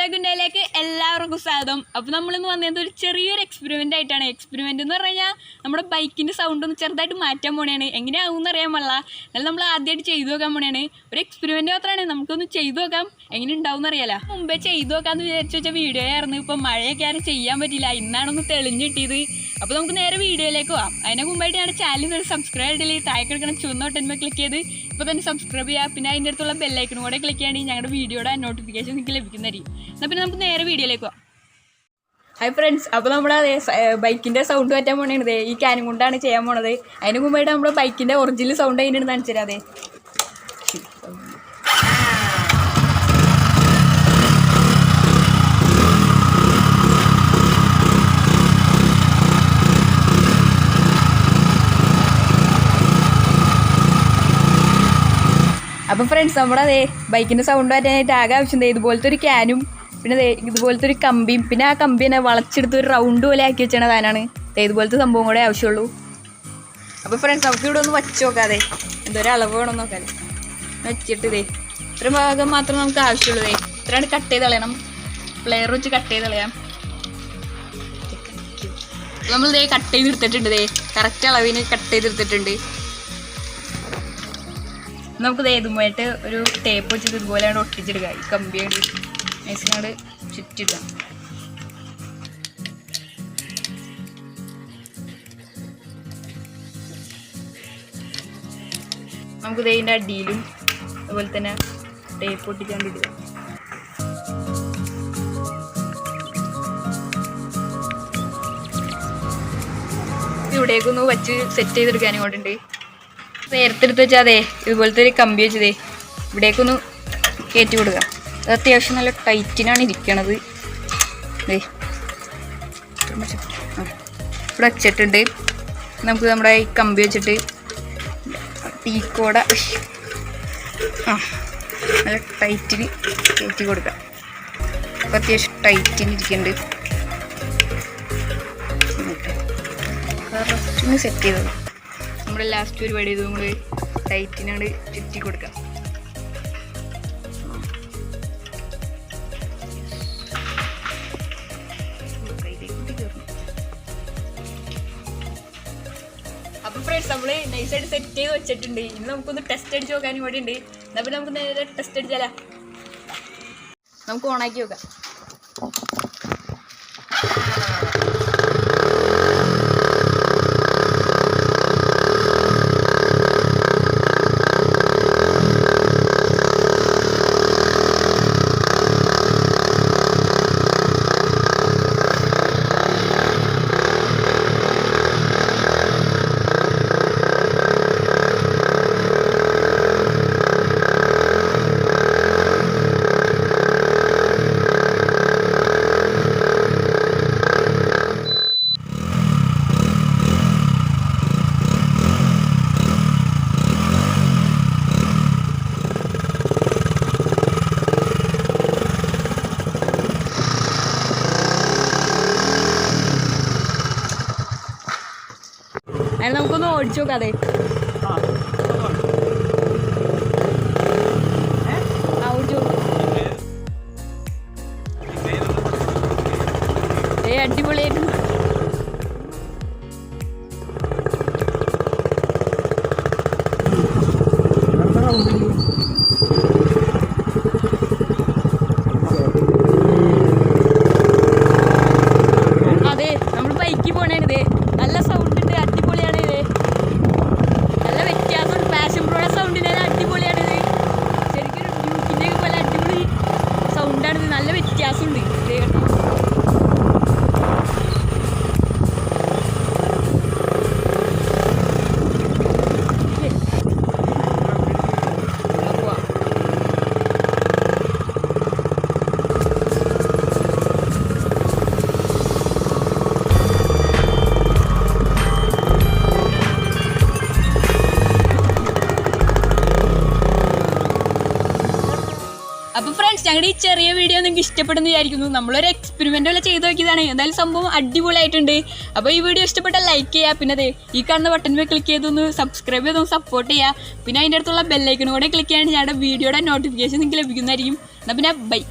mtechwindow എല്ലാവർക്കും സ്വാഗതം. അപ്പോൾ നമ്മളിന്ന് വന്നത് ഒരു ചെറിയൊരു എക്സ്പെരിമെൻ്റ് ആയിട്ടാണ്. എക്സ്പെരിമെൻ്റ് എന്ന് പറഞ്ഞു കഴിഞ്ഞാൽ നമ്മുടെ ബൈക്കിൻ്റെ സൗണ്ട് ഒന്ന് ചെറുതായിട്ട് മാറ്റാൻ പോണെയാണ്. എങ്ങനെയാകുമെന്ന് അറിയാൻ പാടില്ല. എന്നാലും നമ്മൾ ആദ്യമായിട്ട് ചെയ്തു നോക്കാൻ പോണെയാണ്. ഒരു എക്സ്പെരിമെൻ്റ് മാത്രമാണ്, നമുക്കൊന്ന് ചെയ്തു നോക്കാം, എങ്ങനെ ഉണ്ടാവും എന്നറിയാലോ. മുമ്പേ ചെയ്തു നോക്കാമെന്ന് വിചാരിച്ചു വെച്ചാൽ വീഡിയോ ആയിരുന്നു. ഇപ്പോൾ മഴയൊക്കെ ആരും ചെയ്യാൻ പറ്റില്ല, ഇന്നാണൊന്ന് തെളിഞ്ഞ് കിട്ടിയത്. അപ്പോൾ നമുക്ക് നേരെ വീഡിയോയിലേക്ക് പോകാം. അതിന് മുമ്പായിട്ട് ഞങ്ങളുടെ ചാനൽ സബ്സ്ക്രൈബ് ചെയ്തില്ല, താഴെ കിടക്കുന്ന ചുവന്ന ബട്ടണിൽ ക്ലിക്ക് ചെയ്ത് ഇപ്പോൾ തന്നെ സബ്സ്ക്രൈബ് ചെയ്യുക. പിന്നെ അതിൻ്റെ അടുത്തുള്ള ബെല്ലൈക്കണും കൂടെ ക്ലിക്ക് ചെയ്യുകയാണെങ്കിൽ ഞങ്ങളുടെ വീഡിയോയുടെ നോട്ടിഫിക്കേഷൻ നിങ്ങൾക്ക് ലഭിക്കുന്നതായിരിക്കും. എന്നാൽ പിന്നെ നമുക്ക് നേരെ വീഡിയോയിലേക്ക് പോകാം. ഹായ് ഫ്രണ്ട്സ്, അപ്പോൾ നമ്മുടെ ബൈക്കിൻ്റെ സൗണ്ട് മാറ്റാൻ പോണത് ഈ ക്യാനും കൊണ്ടാണ് ചെയ്യാൻ പോണത്. അതിന് മുമ്പായിട്ട് നമ്മുടെ ബൈക്കിൻ്റെ ഒറിജിനൽ സൗണ്ട് അതിനാണ് കാണിച്ചു തരാം. അതെ, അപ്പോൾ ഫ്രണ്ട്സ്, നമ്മുടെ ബൈക്കിൻ്റെ സൗണ്ട് മാറ്റാനായിട്ട് ആകെ ആവശ്യം ഇതുപോലത്തെ ഒരു ക്യാനും പിന്നെ ഇതുപോലത്തെ ഒരു കമ്പിയും, പിന്നെ ആ കമ്പി തന്നെ വളച്ചെടുത്ത് ഒരു റൗണ്ട് പോലെ ആക്കി വെച്ചാണ് താനാണ് ഇതുപോലത്തെ സംഭവം കൂടെ ആവശ്യമുള്ളൂ. അപ്പോൾ ഫ്രണ്ട്സ്, നമുക്ക് ഇവിടെ ഒന്ന് വച്ച് നോക്കാതെ എന്തോരം അളവ് വേണമെന്ന് നോക്കാതെ വെച്ചിട്ട് ഇത്ര ഭാഗം മാത്രം നമുക്ക് ആവശ്യമുള്ളൂ. ഇത്രയാണ് കട്ട് ചെയ്ത് കളയണം, പ്ലെയർ വെച്ച് കട്ട് ചെയ്ത് കളയാം. നമ്മൾ കട്ട് ചെയ്തെടുത്തിട്ടുണ്ട്, കറക്റ്റ് അളവിന് കട്ട് ചെയ്തെടുത്തിട്ടുണ്ട്. നമുക്ക് ഇതുമായിട്ട് ഒരു ടേപ്പ് വെച്ചിട്ട് ഇതുപോലെയാണ് ഒട്ടിച്ചെടുക്കുക. ഈ കമ്പിയായിട്ട് നൈസിനോട് ചുറ്റിടാം. നമുക്ക് ഇതിൻ്റെ അടിയിലും അതുപോലെ തന്നെ ടേപ്പ് ഒട്ടിച്ചാണ്ട് ഇടുക. ഇവിടേക്കൊന്ന് വച്ച് സെറ്റ് ചെയ്തെടുക്കാനും കൊണ്ടുണ്ട്. നേരത്തെ എടുത്ത് വെച്ചാൽ ഇതുപോലത്തെ ഒരു കമ്പി വെച്ചതേ ഇവിടേക്കൊന്ന് കയറ്റി കൊടുക്കുക. അത് അത്യാവശ്യം നല്ല ടൈറ്റിനാണ് ഇരിക്കണത്. ഇവിടെ വെച്ചിട്ടുണ്ട്. നമുക്ക് നമ്മുടെ ഈ കമ്പി വെച്ചിട്ട് തീക്കോടെ നല്ല ടൈറ്റിന് കയറ്റി കൊടുക്കാം. അപ്പോൾ അത്യാവശ്യം ടൈറ്റിന് ഇരിക്കുന്നുണ്ട്. കറക്റ്റിന് സെറ്റ് ചെയ്തത് നമ്മുടെ ലാസ്റ്റ് പരിപാടി ഇത് നമ്മൾ ടൈറ്റിനാണ് ചുറ്റി കൊടുക്കാം. അപ്പോൾ ഫ്രണ്ട്സ്, നമ്മൾ നൈസായിട്ട് സെറ്റ് ചെയ്ത് വെച്ചിട്ടുണ്ട്. ഇനി നമുക്കൊന്ന് ടെസ്റ്റ് അടിച്ച് നോക്കാനും കൂടി ഉണ്ട്. എന്നാൽ പിന്നെ നമുക്ക് നേരെ ടെസ്റ്റ് അടിച്ചാലോ. നമുക്ക് ഓണാക്കി നോക്കാം. അതിന് നമുക്കൊന്ന് ഓടിച്ചു നോക്കാതെ. അടിപൊളിയായിട്ട് അതെ, നമ്മൾ ബൈക്കിൽ പോണേ നല്ല സൗണ്ട് ഉണ്ട്, അടിപൊളിയാണ്. നല്ല വ്യത്യാസമുണ്ട്. പാഷൻ പ്രോയുടെ സൗണ്ടിന് അടിപൊളിയാണിത്. ശരിക്കും ഒരു ഡ്യൂക്കിൻ്റെ പോലെ അടിപൊളി സൗണ്ടാണിത്. നല്ല വ്യത്യാസമുണ്ട്. അപ്പോൾ ഫ്രണ്ട്സ്, ഞങ്ങളുടെ ഈ ചെറിയ വീഡിയോ നിങ്ങൾക്ക് ഇഷ്ടപ്പെടുന്നു വിചാരിക്കുന്നു. നമ്മളൊരു എക്സ്പെരിമെൻ്റ് പോലെ ചെയ്ത് നോക്കിയതാണ്. എന്തായാലും സംഭവം അടിപൊളിയായിട്ടുണ്ട്. അപ്പോൾ ഈ വീഡിയോ ഇഷ്ടപ്പെട്ടാൽ ലൈക്ക് ചെയ്യുക. പിന്നെ ഈ കാണുന്ന ബട്ടണിൽ ക്ലിക്ക് ചെയ്തൊന്ന് സബ്സ്ക്രൈബ് ചെയ്തൊന്ന് സപ്പോർട്ട് ചെയ്യുക. പിന്നെ അതിൻ്റെ അടുത്തുള്ള ബെല്ലൈക്കണും കൂടെ ക്ലിക്ക് ചെയ്യാൻ ഞങ്ങളുടെ വീഡിയോയുടെ നോട്ടിഫിക്കേഷൻ നിങ്ങൾക്ക് ലഭിക്കുന്നതായിരിക്കും. എന്നാൽ പിന്നെ ബൈ.